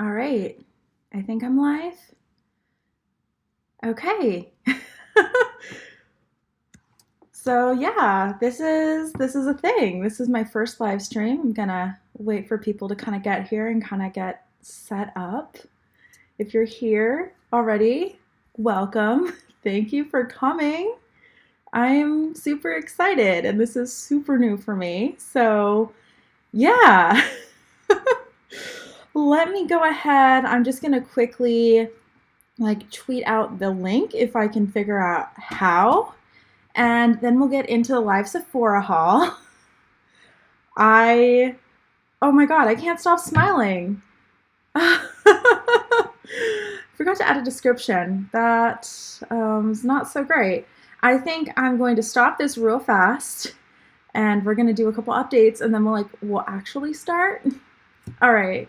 All right. I think I'm live. Okay. So yeah, this is a thing. This is my first live stream. I'm gonna wait for people to kind of get here and kind of get set up. If you're here already, welcome. Thank you for coming. I'm super excited and this is super new for me. So, yeah. Let me go ahead. I'm just going to quickly tweet out the link if I can figure out how. And then we'll get into the live Sephora haul. Oh my God, I can't stop smiling. Forgot to add a description. That is not so great. I think I'm going to stop this real fast and we're going to do a couple updates and then we'll actually start. All right.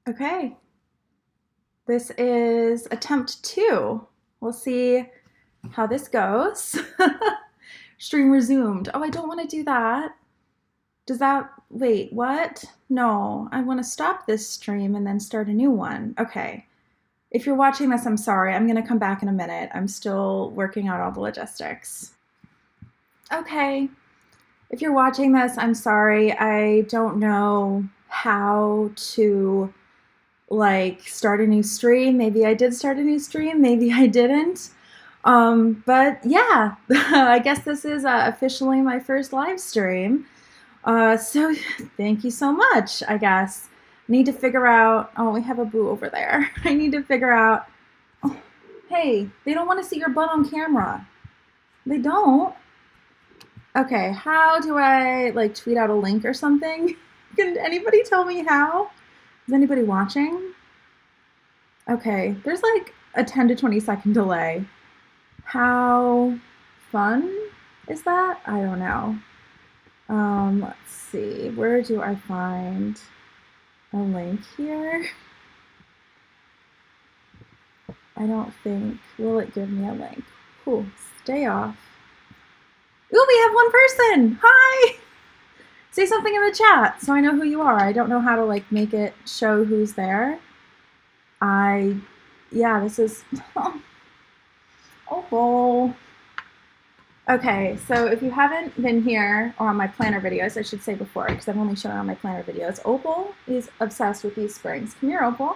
Okay. This is attempt 2. We'll see how this goes. Stream resumed. Oh, I don't want to do that. Wait, what? No, I want to stop this stream and then start a new one. Okay. If you're watching this, I'm sorry. I'm going to come back in a minute. I'm still working out all the logistics. Okay. If you're watching this, I'm sorry. I don't know how to start a new stream. Maybe I did start a new stream, maybe I didn't. But yeah, I guess this is officially my first live stream. So thank you so much, I guess. Need to figure out, oh, we have a boo over there. I need to figure out, oh, hey, they don't want to see your butt on camera. They don't. Okay, how do I tweet out a link or something? Can anybody tell me how? Is anybody watching? Okay, there's a 10 to 20 second delay. How fun is that? I don't know. Let's see. Where do I find a link here? I don't think. Will it give me a link? Cool. Stay off. Ooh, we have one person. Hi. Say something in the chat so I know who you are. I don't know how to make it show who's there. Yeah, this is, oh. Okay, so if you haven't been here or on my planner videos, I should say before, because I've only shown it on my planner videos, Opal is obsessed with these springs. Come here, Opal.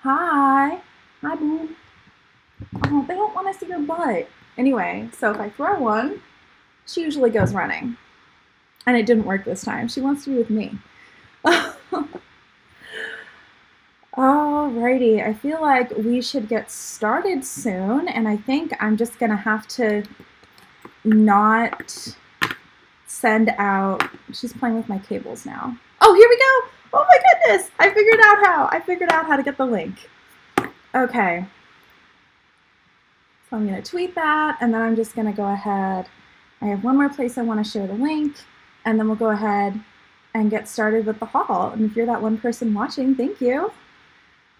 Hi. Hi, boo. Oh, they don't want to see your butt. Anyway, so if I throw one, she usually goes running. And it didn't work this time. She wants to be with me. Alrighty, I feel like we should get started soon, and I think I'm just gonna have to not send out. She's playing with my cables now. Oh, here we go. Oh my goodness, I figured out how to get the link. Okay, so I'm gonna tweet that, and then I'm just gonna go ahead. I have one more place I want to share the link, and then we'll go ahead and get started with the haul. And if you're that one person watching, thank you.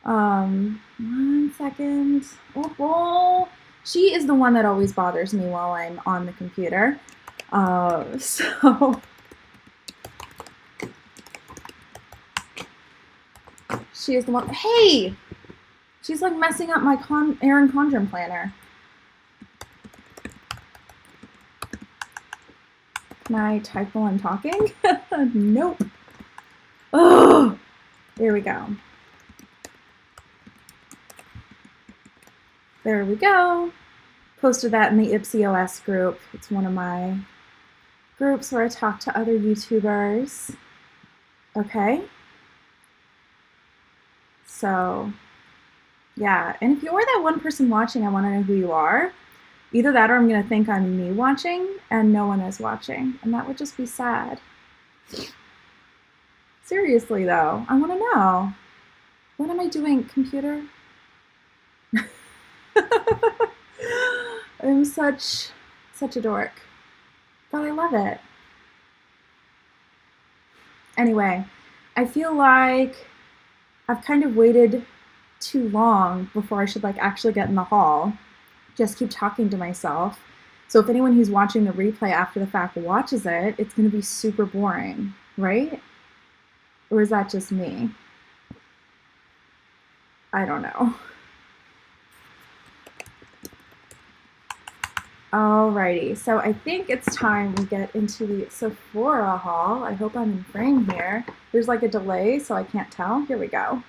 1 second. Oh, she is the one that always bothers me while I'm on the computer. So she is the one. Hey, she's messing up my Erin Condren planner. Can I type while I'm talking? Nope. Oh, there we go. There we go. Posted that in the IPSYOS group. It's one of my groups where I talk to other YouTubers. Okay. So, yeah. And if you're that one person watching, I want to know who you are. Either that or I'm going to think I'm me watching and no one is watching. And that would just be sad. Seriously, though, I want to know. What am I doing, computer? I'm such a dork, but I love it. Anyway, I feel like I've kind of waited too long before I should actually get in the haul. just keep talking to myself. So if anyone who's watching the replay after the fact watches it, it's going to be super boring, right? Or is that just me? I don't know. Alrighty, so I think it's time we get into the Sephora haul. I hope I'm in frame here. There's like a delay, so I can't tell. Here we go.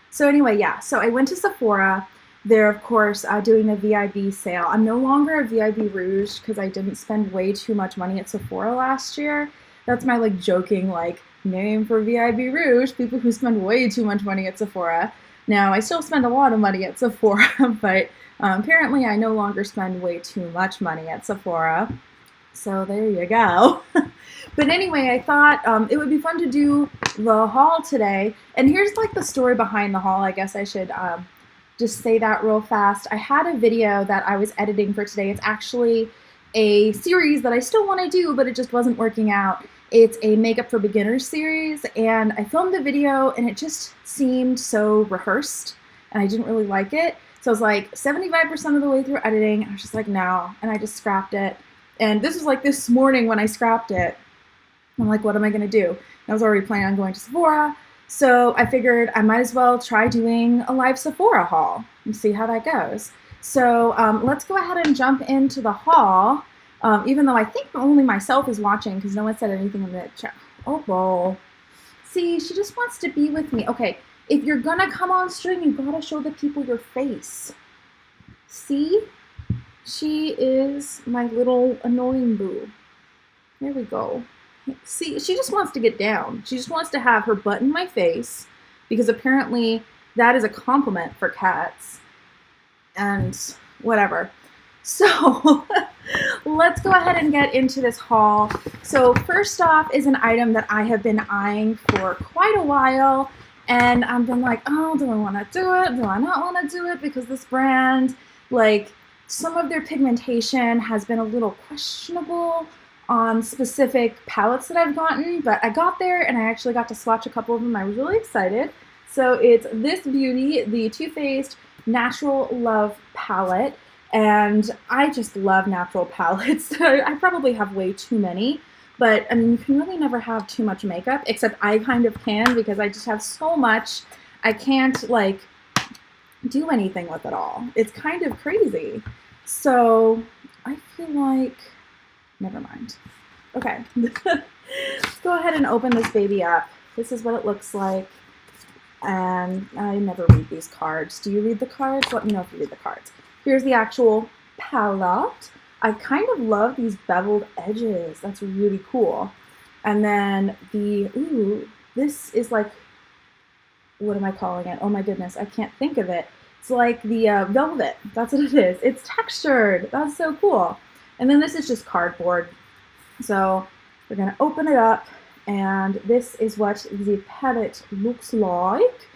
So anyway, yeah, so I went to Sephora. They're, of course, doing a VIB sale. I'm no longer a VIB Rouge because I didn't spend way too much money at Sephora last year. That's my, like, joking, like, name for VIB Rouge, people who spend way too much money at Sephora. Now, I still spend a lot of money at Sephora, but apparently I no longer spend way too much money at Sephora. So there you go. But anyway, I thought it would be fun to do the haul today. And here's like the story behind the haul. I guess I should just say that real fast. I had a video that I was editing for today. It's actually a series that I still want to do, but it just wasn't working out. It's a makeup for beginners series, and I filmed the video and it just seemed so rehearsed and I didn't really like it. So I was like 75% of the way through editing, I was just like, no, and I just scrapped it. And this was like this morning when I scrapped it. I'm like, what am I gonna do? And I was already planning on going to Sephora, so I figured I might as well try doing a live Sephora haul and see how that goes. So let's go ahead and jump into the haul, even though I think only myself is watching because no one said anything in the chat. Oh, well. See, she just wants to be with me. Okay, if you're gonna come on stream, you gotta show the people your face. See? She is my little annoying boo. There we go. See, she just wants to get down. She just wants to have her butt in my face because apparently that is a compliment for cats and whatever. So let's go ahead and get into this haul. So first off is an item that I have been eyeing for quite a while, and I've been like, oh, do I want to do it? Do I not want to do it? Because this brand, like, some of their pigmentation has been a little questionable on specific palettes that I've gotten, but I got there and I actually got to swatch a couple of them. I was really excited. So it's this beauty, the Too Faced Natural Love palette, and I just love natural palettes. I probably have way too many, but I mean, you can really never have too much makeup, except I kind of can because I just have so much. I can't like do anything with it all. It's kind of crazy. So I feel like, never mind. Okay, let's go ahead and open this baby up. This is what it looks like. And I never read these cards. Do you read the cards? Let me know if you read the cards. Here's the actual palette. I kind of love these beveled edges. That's really cool. And then the, ooh, this is like, what am I calling it? Oh my goodness, I can't think of it. It's like the velvet. That's what it is. It's textured. That's so cool. And then this is just cardboard. So we're going to open it up, and this is what the palette looks like.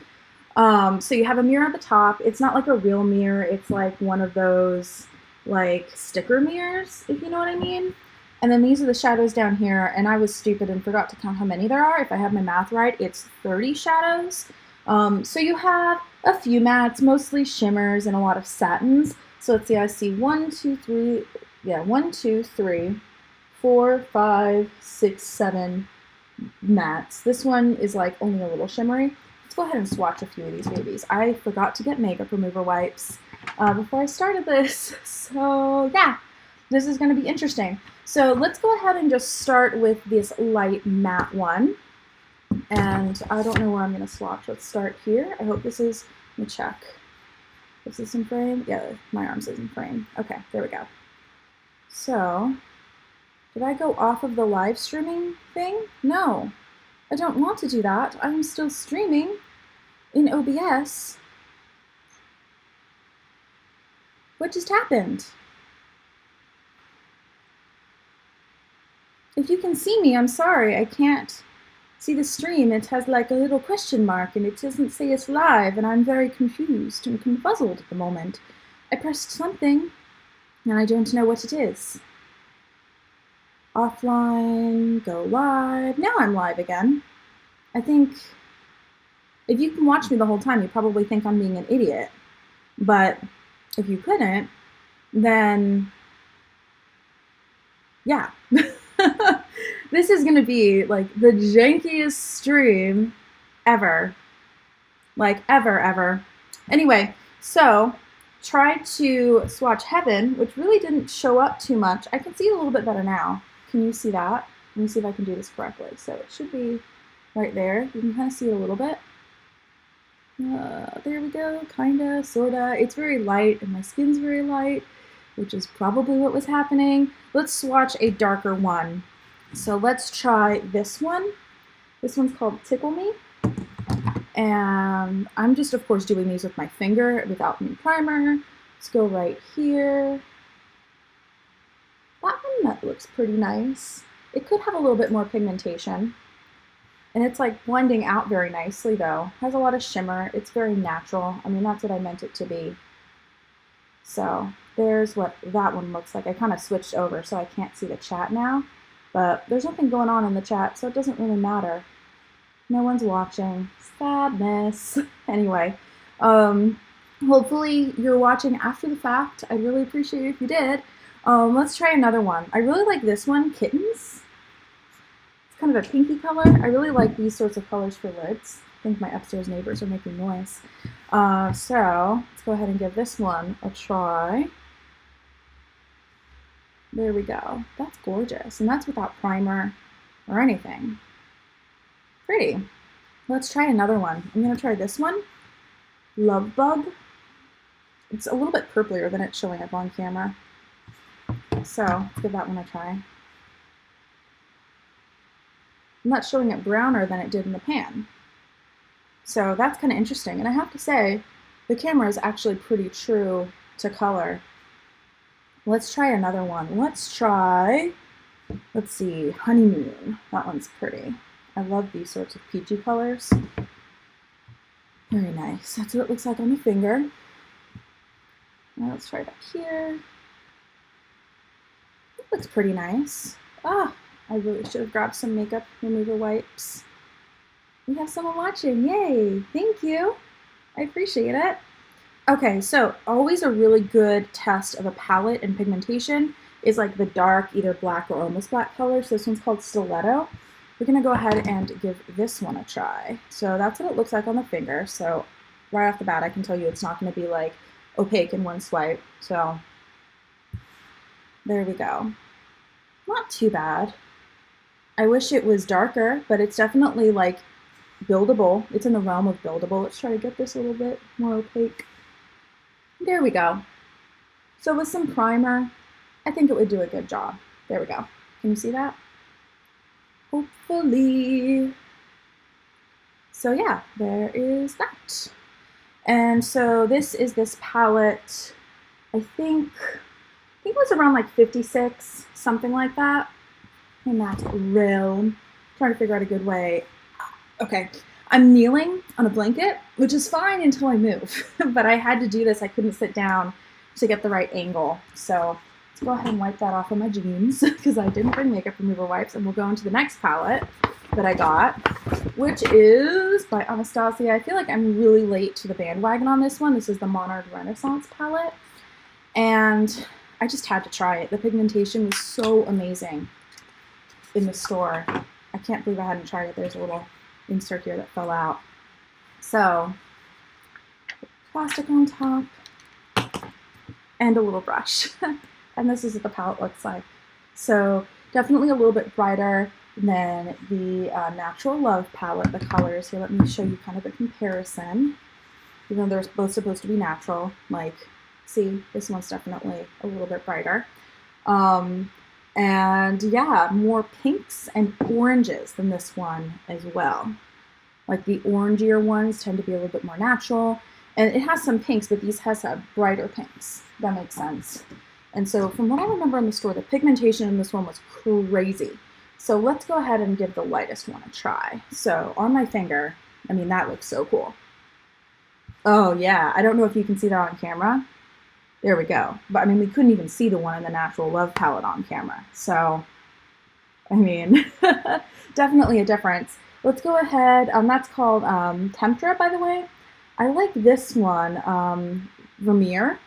So you have a mirror at the top. It's not like a real mirror. It's like one of those like sticker mirrors, if you know what I mean. And then these are the shadows down here, and I was stupid and forgot to count how many there are. If I have my math right, it's 30 shadows. So you have a few mattes, mostly shimmers, and a lot of satins. So let's see, I see 1, 2, 3, yeah, 1, 2, 3, 4, 5, 6, 7 mattes. This one is like only a little shimmery. Let's go ahead and swatch a few of these babies. I forgot to get makeup remover wipes before I started this. So yeah, this is going to be interesting. So let's go ahead and just start with this light matte one. And I don't know where I'm going to swatch. Let's start here. I hope this is, let me check. Is this in frame? Yeah, my arm says in frame. Okay, there we go. So, did I go off of the live streaming thing? No, I don't want to do that. I'm still streaming in OBS. What just happened? If you can see me, I'm sorry, I can't see the stream. It has like a little question mark and it doesn't say it's live, and I'm very confused and confuzzled at the moment. I pressed something and I don't know what it is. Offline, go live. Now I'm live again. I think if you can watch me the whole time, you probably think I'm being an idiot. But if you couldn't, then yeah. This is gonna be like the jankiest stream ever. Like ever. Anyway, so try to swatch Heaven, which really didn't show up too much. I can see it a little bit better now. Can you see that? Let me see if I can do this correctly. So it should be right there. You can kind of see it a little bit. There we go, kinda, sorta. It's very light, and my skin's very light, which is probably what was happening. Let's swatch a darker one. So let's try this one. This one's called Tickle Me. And I'm just, of course, doing these with my finger without any primer. Let's go right here. That looks pretty nice. It could have a little bit more pigmentation. And it's like blending out very nicely though. Has a lot of shimmer. It's very natural. I mean, that's what I meant it to be. So there's what that one looks like. I kind of switched over so I can't see the chat now. But there's nothing going on in the chat, so it doesn't really matter. No one's watching. Sadness. Anyway, hopefully you're watching after the fact. I'd really appreciate it if you did. Let's try another one. I really like this one, Kittens. It's kind of a pinky color. I really like these sorts of colors for lids. I think my upstairs neighbors are making noise. So let's go ahead and give this one a try. There we go. That's gorgeous. And that's without primer or anything. Pretty. Let's try another one. I'm going to try this one. Love Bug. It's a little bit purplier than it's showing up on camera. So let's give that one a try. I'm not showing it browner than it did in the pan. So that's kind of interesting. And I have to say, the camera is actually pretty true to color. Let's try another one. Let's see, Honeymoon. That one's pretty. I love these sorts of peachy colors. Very nice. That's what it looks like on the finger. Now let's try it up here. It looks pretty nice. Ah, I really should have grabbed some makeup remover wipes. We have someone watching. Yay! Thank you. I appreciate it. Okay, so always a really good test of a palette and pigmentation is like the dark, either black or almost black color. So this one's called Stiletto. We're gonna go ahead and give this one a try. So that's what it looks like on the finger. So right off the bat, I can tell you it's not gonna be like opaque in one swipe. So there we go. Not too bad. I wish it was darker, but it's definitely like buildable. It's in the realm of buildable. Let's try to get this a little bit more opaque. There we go. So with some primer, I think it would do a good job. There we go. Can you see that? Hopefully. So yeah, there is that. And so this is this palette. I think it was around like 56, something like that. In that realm. Trying to figure out a good way. Okay, I'm kneeling on a blanket, which is fine until I move. But I had to do this. I couldn't sit down to get the right angle. So let's go ahead and wipe that off of my jeans because I didn't bring makeup remover wipes. And we'll go into the next palette that I got, which is by Anastasia. I feel like I'm really late to the bandwagon on this one. This is the Monarch Renaissance palette. And I just had to try it. The pigmentation was so amazing in the store. I can't believe I hadn't tried it. There's a little insert here that fell out. So, plastic on top, and a little brush. And this is what the palette looks like. So, definitely a little bit brighter than the Natural Love palette, the colors. Here, let me show you kind of a comparison. Even though they're both supposed to be natural, like, see, this one's definitely a little bit brighter. And yeah, more pinks and oranges than this one as well. Like the orangier ones tend to be a little bit more natural. And it has some pinks, but these has brighter pinks. That makes sense. And so from what I remember in the store, the pigmentation in this one was crazy. So let's go ahead and give the lightest one a try. So on my finger, I mean, that looks so cool. Oh yeah, I don't know if you can see that on camera. There we go. But I mean, we couldn't even see the one in the Natural Love palette on camera. So, I mean, definitely a difference. Let's go ahead. That's called Temptra, by the way. I like this one, Vermeer.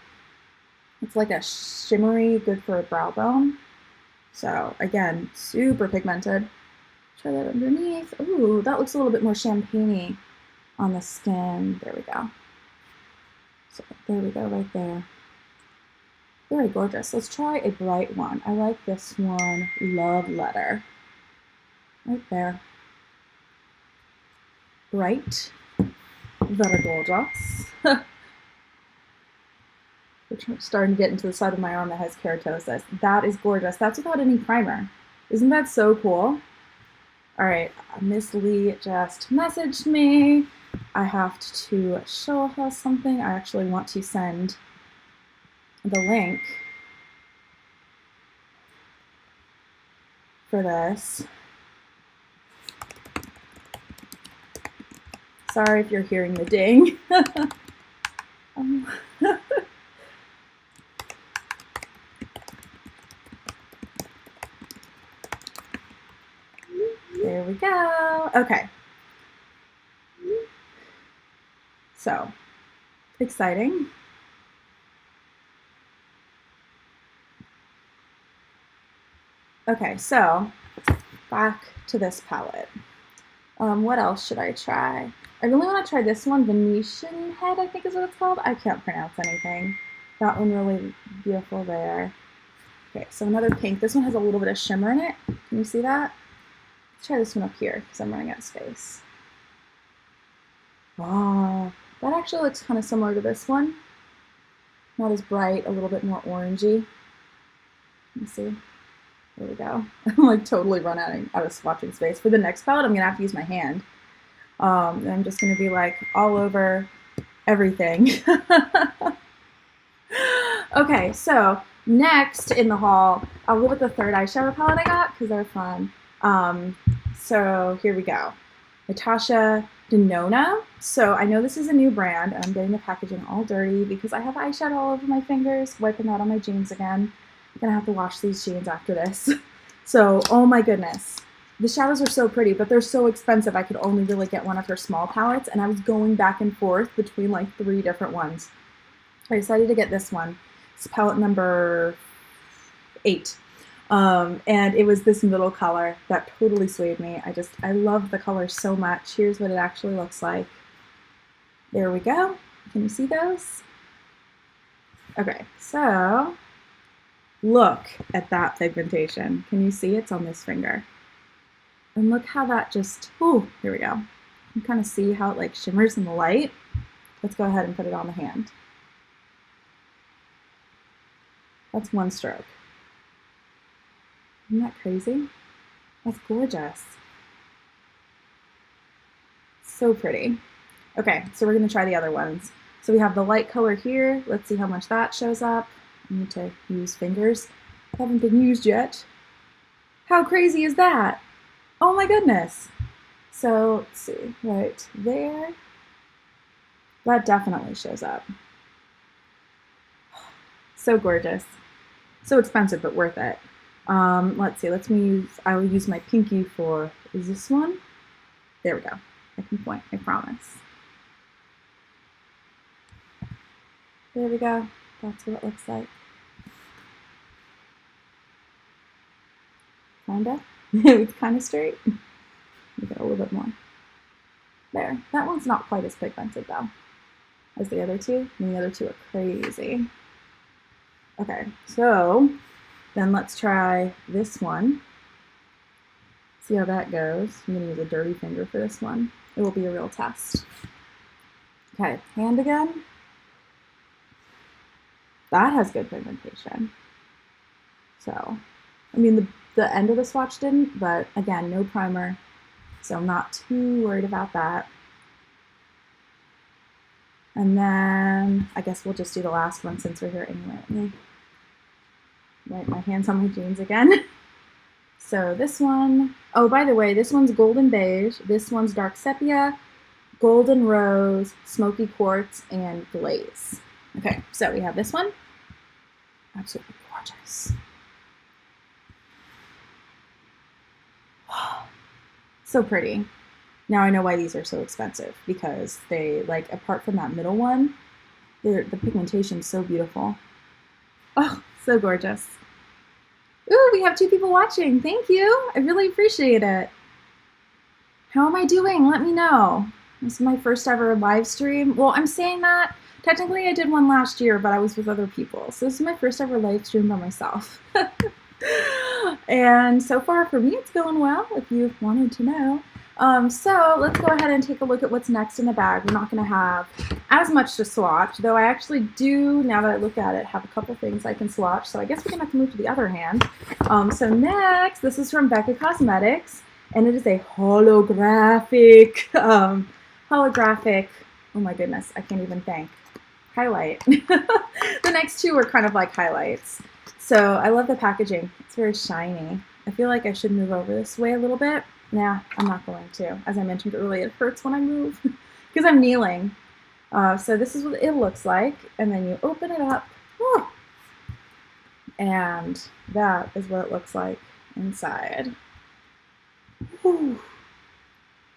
It's like a shimmery, good for a brow bone. So again, super pigmented. Try that underneath. Ooh, that looks a little bit more champagne-y on the skin. There we go. So there we go, right there. Very gorgeous. Let's try a bright one. I like this one, Love Letter. Right there. Bright. Very gorgeous. We're starting to get into the side of my arm that has keratosis. That is gorgeous. That's without any primer. Isn't that so cool? All right, Miss Lee just messaged me. I have to show her something. I actually want to send the link for this. Sorry if you're hearing the ding. There we go. Okay. So, exciting. Okay, so back to this palette. What else should I try? I really want to try this one, Venetian Head, I think is what it's called. I can't pronounce anything. That one really beautiful there. Okay, so another pink. This one has a little bit of shimmer in it. Can you see that? Let's try this one up here because I'm running out of space. Wow, that actually looks kind of similar to this one. Not as bright, a little bit more orangey. Let me see. There we go. I'm like totally run out of swatching space. For the next palette, I'm gonna have to use my hand. And I'm just gonna be like all over everything. Okay, so next in the haul, I'll go with the third eyeshadow palette I got because they're fun. So here we go. Natasha Denona. So I know this is a new brand, and I'm getting the packaging all dirty because I have eyeshadow all over my fingers, wiping out on my jeans again. I'm gonna have to wash these jeans after this. So, oh my goodness. The shadows are so pretty, but they're so expensive. I could only really get one of her small palettes, and I was going back and forth between like 3 different ones. I decided to get this one. It's palette number 8. And it was this middle color that totally swayed me. I love the color so much. Here's what it actually looks like. There we go. Can you see those? Okay, so look at that pigmentation. Can you see it's on this finger? And look how that just, ooh, here we go. You can kind of see how it like shimmers in the light. Let's go ahead and put it on the hand. That's one stroke. Isn't that crazy? That's gorgeous. So pretty. Okay, so we're gonna try the other ones. So we have the light color here. Let's see how much that shows up. I need to use fingers. Haven't been used yet. How crazy is that? Oh my goodness. So let's see, right there. That definitely shows up. So gorgeous. So expensive, but worth it. Let's see, I will use my pinky for, is this one? There we go. I can point, I promise. There we go. That's what it looks like. Kinda. It's kind of straight. Make it a little bit more. There. That one's not quite as pigmented though as the other two. And the other two are crazy. Okay, so then let's try this one. See how that goes. I'm gonna use a dirty finger for this one. It will be a real test. Okay, hand again. That has good pigmentation. So, I mean, the end of the swatch didn't, but again, no primer, so I'm not too worried about that. And then I guess we'll just do the last one since we're here anyway. Let me wipe my hands on my jeans again. So this one, oh, by the way, this one's golden beige, this one's dark sepia, golden rose, smoky quartz, and glaze. Okay, so we have this one. Absolutely gorgeous. So pretty. Now I know why these are so expensive, because they, like, apart from that middle one, the pigmentation is so beautiful. Oh, so gorgeous. Ooh, we have 2 people watching. Thank you. I really appreciate it. How am I doing? Let me know. This is my first ever live stream. Well, I'm saying that. Technically, I did one last year, but I was with other people. So this is my first ever live stream by myself. And so far for me, it's going well, if you wanted to know. So let's go ahead and take a look at what's next in the bag. We're not going to have as much to swatch, though I actually do, now that I look at it, have a couple things I can swatch. So I guess we're going to have to move to the other hand. So next, this is from Becca Cosmetics, and it is a holographic, oh my goodness, I can't even think, highlight. The next 2 are kind of like highlights. So I love the packaging. It's very shiny. I feel like I should move over this way a little bit. Nah, I'm not going to. As I mentioned earlier, it hurts when I move because I'm kneeling. So this is what it looks like. And then you open it up. Whew, and that is what it looks like inside. Whew.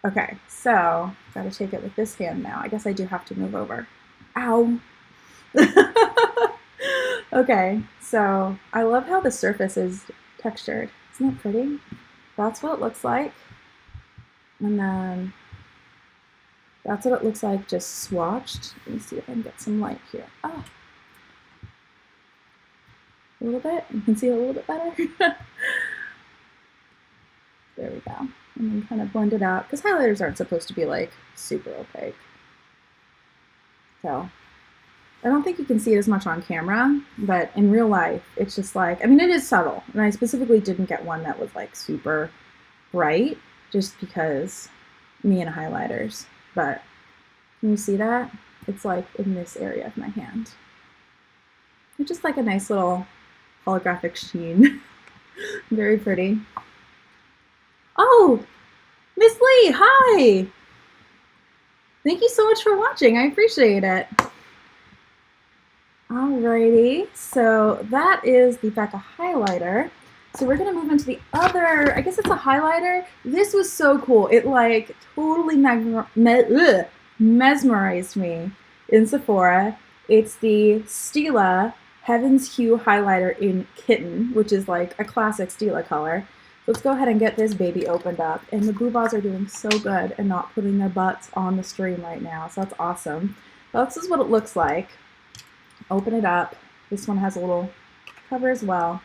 Okay, so gotta take it with this hand now. I guess I do have to move over. Ow. Okay, so I love how the surface is textured. Isn't that pretty? That's what it looks like. And then that's what it looks like just swatched. Let me see if I can get some light here. Oh. A little bit. You can see it a little bit better. There we go. And then kind of blend it out, because highlighters aren't supposed to be like super opaque. So I don't think you can see it as much on camera, but in real life, it's just like, I mean, it is subtle. And I specifically didn't get one that was like super bright, just because me and highlighters. But can you see that? It's like in this area of my hand. It's just like a nice little holographic sheen. Very pretty. Oh, Miss Lee, hi! Thank you so much for watching. I appreciate it. Alrighty, so that is the Becca highlighter. So we're gonna move into the other, I guess it's a highlighter. This was so cool. It like totally mesmerized me in Sephora. It's the Stila Heaven's Hue highlighter in Kitten, which is like a classic Stila color. Let's go ahead and get this baby opened up. And the boobas are doing so good and not putting their butts on the stream right now, so that's awesome. So this is what it looks like. Open it up. This one has a little cover as well.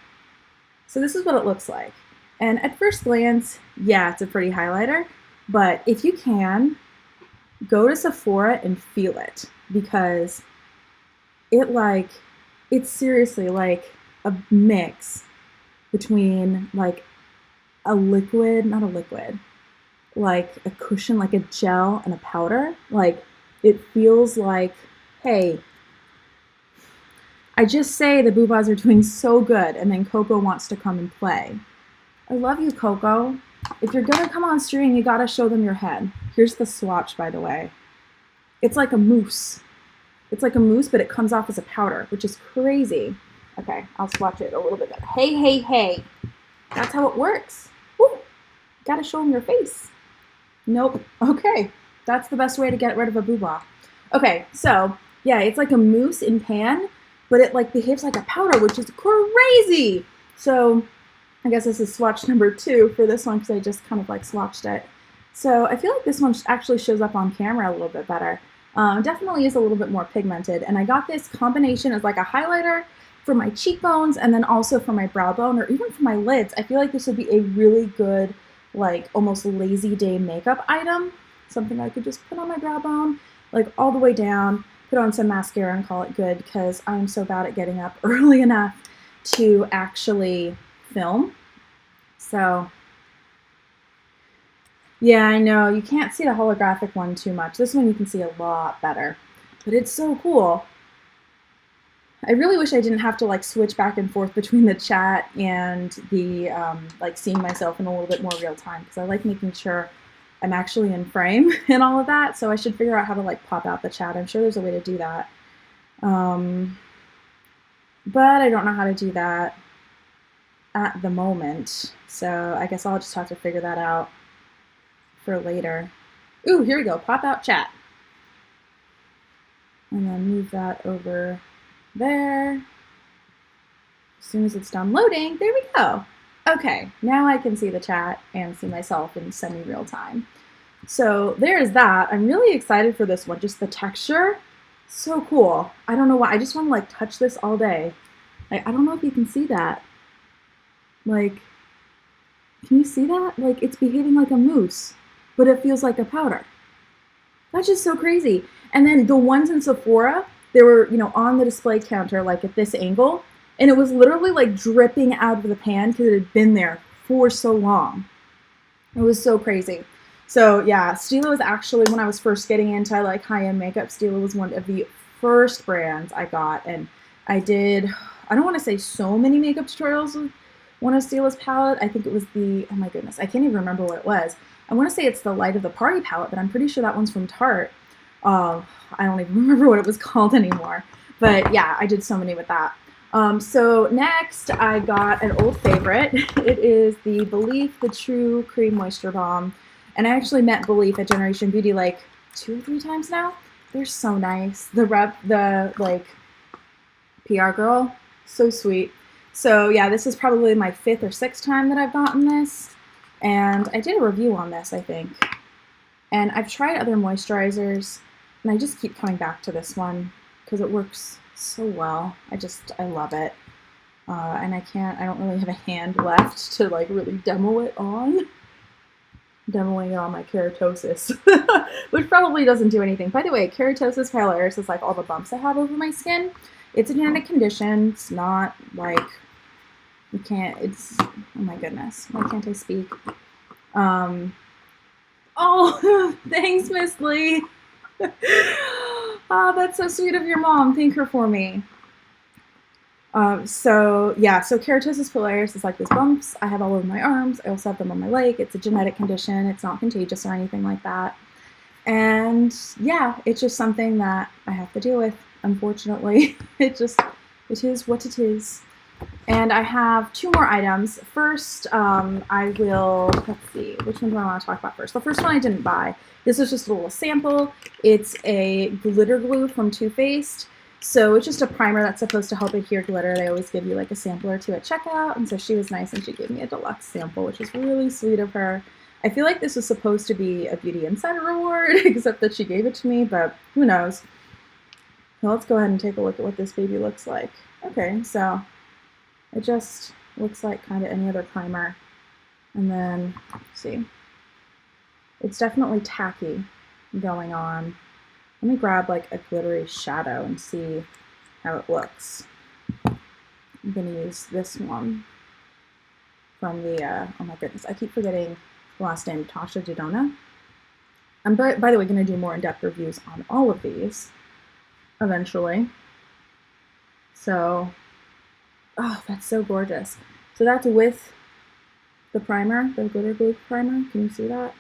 So this is what it looks like. And at first glance, yeah, it's a pretty highlighter, but if you can, go to Sephora and feel it, because it's seriously like a mix between like a liquid, not a liquid, like a cushion, like a gel and a powder. Like it feels like, hey, I just say the boobas are doing so good, and then Coco wants to come and play. I love you, Coco. If you're gonna come on stream, you gotta show them your head. Here's the swatch, by the way. It's like a mousse. It's like a mousse, but it comes off as a powder, which is crazy. Okay, I'll swatch it a little bit better. Hey, hey, hey. That's how it works. Woo. Gotta show them your face. Nope. Okay, that's the best way to get rid of a booba. Okay, so yeah, it's like a mousse in pan, but it like behaves like a powder, which is crazy. So I guess this is swatch number 2 for this one, because I just kind of like swatched it. So I feel like this one actually shows up on camera a little bit better. Definitely is a little bit more pigmented. And I got this combination as like a highlighter for my cheekbones, and then also for my brow bone, or even for my lids. I feel like this would be a really good, like almost lazy day makeup item. Something I could just put on my brow bone, like all the way down, put on some mascara and call it good, because I'm so bad at getting up early enough to actually film. So yeah, I know you can't see the holographic one too much. This one you can see a lot better, but it's so cool. I really wish I didn't have to like switch back and forth between the chat and the like seeing myself in a little bit more real time, because I like making sure I'm actually in frame and all of that. So I should figure out how to like pop out the chat. I'm sure there's a way to do that. But I don't know how to do that at the moment. So I guess I'll just have to figure that out for later. Ooh, here we go. Pop out chat. And then move that over there. soon as it's done loading, there we go. Okay, now I can see the chat and see myself in semi-real time. So there's that. I'm really excited for this one. Just the texture, so cool. I don't know why. I just want to like touch this all day. Like, I don't know if you can see that. Like, can you see that? Like, it's behaving like a mousse, but it feels like a powder. That's just so crazy. And then the ones in Sephora, they were, you know, on the display counter, like at this angle, and it was literally like dripping out of the pan because it had been there for so long. It was so crazy. So yeah, Stila was actually, when I was first getting into like high-end makeup, Stila was one of the first brands I got. And I did, I don't want to say so many makeup tutorials with one of Stila's palette. I think it was the, oh my goodness, I can't even remember what it was. I want to say it's the Light of the Party palette, but I'm pretty sure that one's from Tarte. I don't even remember what it was called anymore. But yeah, I did so many with that. So next I got an old favorite. It is the Belief the True Cream Moisture Balm. And I actually met Belief at Generation Beauty like 2 or 3 times now. They're so nice. The like PR girl, so sweet. So yeah, this is probably my 5th or 6th time that I've gotten this. And I did a review on this, I think. And I've tried other moisturizers, and I just keep coming back to this one because it works so well. I love it. And I don't really have a hand left to like really demo it on. Demoing it on my keratosis, which probably doesn't do anything. By the way, keratosis pilaris is like all the bumps I have over my skin. It's a genetic condition. It's not like, you can't, it's, oh my goodness, why can't I speak? Oh, thanks, Miss Lee. Oh, that's so sweet of your mom. Thank her for me. So keratosis pilaris is like these bumps I have all over my arms. I also have them on my leg. It's a genetic condition. It's not contagious or anything like that. And yeah, it's just something that I have to deal with, unfortunately. It is what it is. And I have 2 more items. First, I will, let's see, which one do I want to talk about first? The first one I didn't buy. This is just a little sample. It's a glitter glue from Too Faced. So it's just a primer that's supposed to help adhere glitter. They always give you like a sample or 2 at checkout. And so she was nice and she gave me a deluxe sample, which is really sweet of her. I feel like this was supposed to be a Beauty Insider reward, except that she gave it to me, but who knows. Well, let's go ahead and take a look at what this baby looks like. Okay, so it just looks like kind of any other primer. And then, let's see. It's definitely tacky going on. Let me grab like a glittery shadow and see how it looks. I'm gonna use this one from the, oh my goodness, I keep forgetting the last name, Tasha Dodona. I'm, by the way, gonna do more in-depth reviews on all of these eventually. So, oh, that's so gorgeous. So that's with the primer, the glitter glue primer. Can you see that?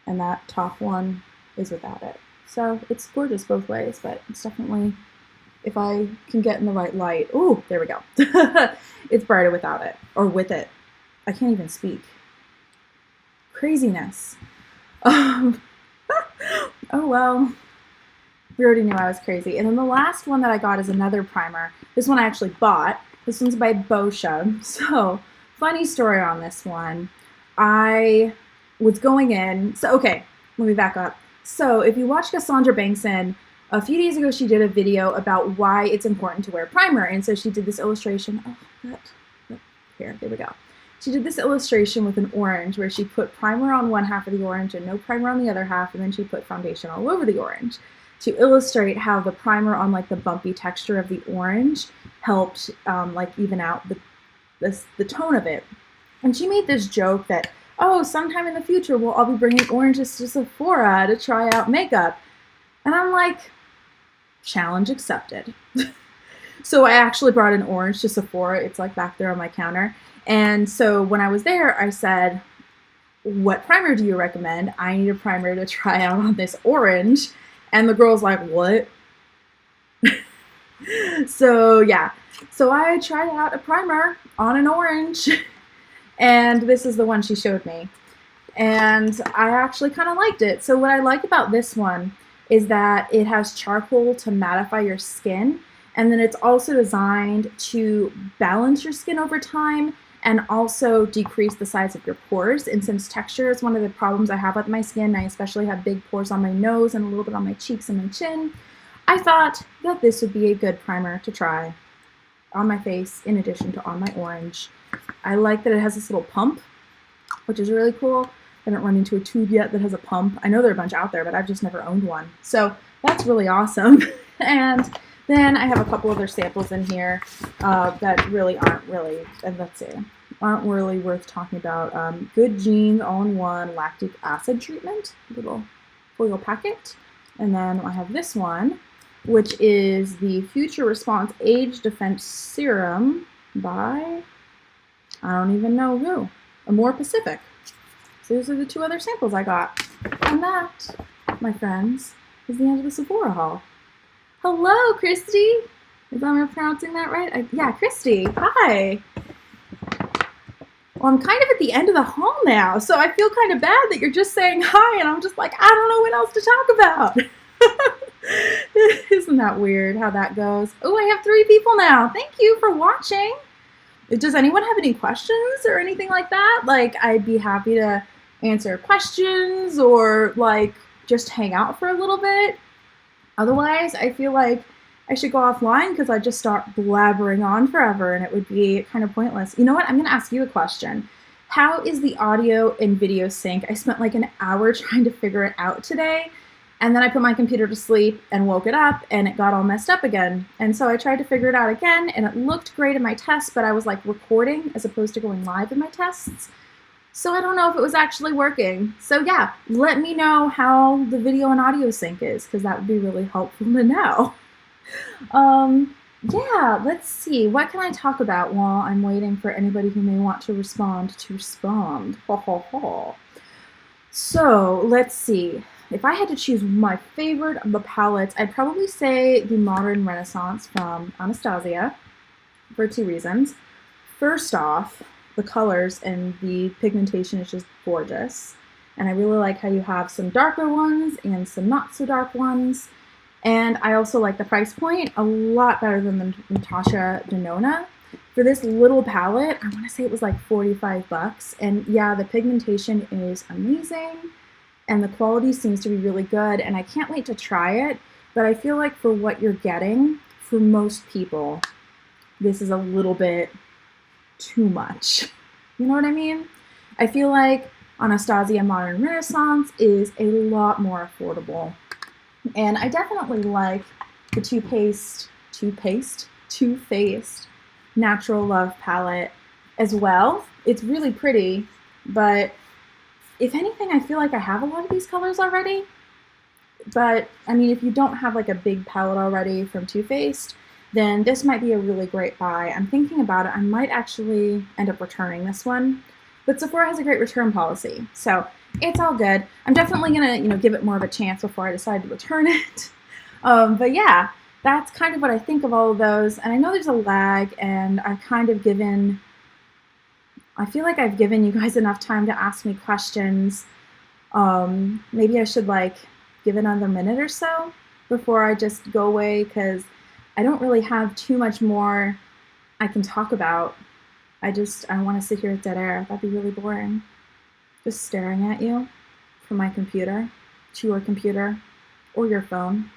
And that top one is without it. So it's gorgeous both ways, but it's definitely, if I can get in the right light, ooh, there we go. It's brighter without it, or with it. I can't even speak. Craziness. Oh well, we already knew I was crazy. And then the last one that I got is another primer. This one I actually bought. This one's by Boscia. So, funny story on this one. I was going in, so okay, let me back up. So if you watch Cassandra Bankson, a few days ago she did a video about why it's important to wear primer. And so she did this illustration. Oh, here, there we go. She did this illustration with an orange where she put primer on one half of the orange and no primer on the other half, and then she put foundation all over the orange to illustrate how the primer on like the bumpy texture of the orange helped like even out the tone of it. And she made this joke that, oh, sometime in the future we'll all be bringing oranges to Sephora to try out makeup. And I'm like, challenge accepted. So I actually brought an orange to Sephora. It's like back there on my counter. And so when I was there, I said, what primer do you recommend? I need a primer to try out on this orange. And the girl's like, what? So yeah, so I tried out a primer on an orange. And this is the one she showed me. And I actually kind of liked it. So what I like about this one is that it has charcoal to mattify your skin. And then it's also designed to balance your skin over time and also decrease the size of your pores. And since texture is one of the problems I have with my skin, I especially have big pores on my nose and a little bit on my cheeks and my chin, I thought that this would be a good primer to try on my face in addition to on my orange. I like that it has this little pump, which is really cool. I haven't run into a tube yet that has a pump. I know there are a bunch out there, but I've just never owned one. So that's really awesome. And then I have a couple other samples in here that really aren't really worth talking about. Good Genes All-in-One Lactic Acid Treatment, little foil packet. And then I have this one, which is the Future Response Age Defense Serum by, I don't even know who, Amore Pacific. So those are the two other samples I got. And that, my friends, is the end of the Sephora haul. Hello, Christy. Is I'm pronouncing that right? Yeah, Christy. Hi. Well, I'm kind of at the end of the haul now, so I feel kind of bad that you're just saying hi, and I'm just like, I don't know what else to talk about. Isn't that weird how that goes? Oh, I have 3 people now. Thank you for watching. Does anyone have any questions or anything like that? Like, I'd be happy to answer questions or like just hang out for a little bit. Otherwise, I feel like I should go offline because I just start blabbering on forever and it would be kind of pointless. You know what? I'm going to ask you a question. How is the audio and video sync? I spent like an hour trying to figure it out today, and then I put my computer to sleep and woke it up and it got all messed up again. And so I tried to figure it out again and it looked great in my tests, but I was like recording as opposed to going live in my tests. So I don't know if it was actually working. So yeah, let me know how the video and audio sync is, because that would be really helpful to know. Yeah, let's see. What can I talk about while I'm waiting for anybody who may want to respond to respond? Ho, ho, ho. So let's see. If I had to choose my favorite of the palettes, I'd probably say the Modern Renaissance from Anastasia for 2 reasons. First off, the colors and the pigmentation is just gorgeous. And I really like how you have some darker ones and some not so dark ones. And I also like the price point a lot better than the Natasha Denona. For this little palette, I want to say it was like 45 bucks. And yeah, the pigmentation is amazing and the quality seems to be really good. And I can't wait to try it, but I feel like for what you're getting, for most people, this is a little bit too much. You know what I mean? I feel like Anastasia Modern Renaissance is a lot more affordable. And I definitely like the Too Faced Natural Love palette as well. It's really pretty, but if anything, I feel like I have a lot of these colors already. But I mean, if you don't have like a big palette already from Too Faced, then this might be a really great buy. I'm thinking about it. I might actually end up returning this one, but Sephora has a great return policy, so it's all good. I'm definitely gonna, give it more of a chance before I decide to return it. But yeah, that's kind of what I think of all of those. And I know there's a lag, and I feel like I've given you guys enough time to ask me questions. Maybe I should like give it another minute or so before I just go away, because I don't really have too much more I can talk about. I don't want to sit here at dead air. That'd be really boring. Just staring at you from my computer to your computer or your phone,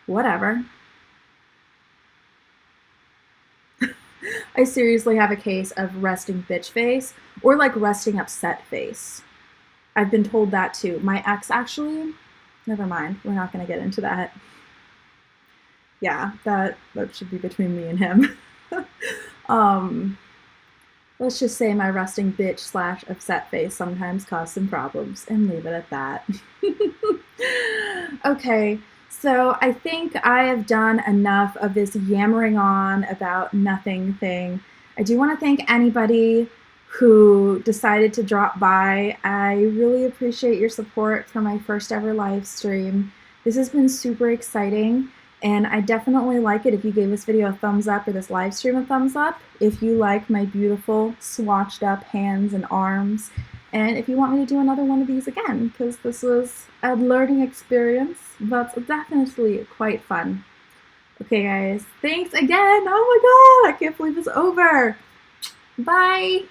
whatever. I seriously have a case of resting bitch face or like resting upset face. I've been told that too. My ex actually, never mind. We're not going to get into that. Yeah, that should be between me and him. Let's just say my resting bitch / upset face sometimes cause some problems, and leave it at that. Okay, so I think I have done enough of this yammering on about nothing thing. I do want to thank anybody who decided to drop by. I really appreciate your support for my first ever live stream. This has been super exciting. And I definitely like it if you gave this video a thumbs up or this live stream a thumbs up, if you like my beautiful swatched up hands and arms, and if you want me to do another one of these again, because this was a learning experience, but definitely quite fun. Okay, guys. Thanks again. Oh my God. I can't believe it's over. Bye.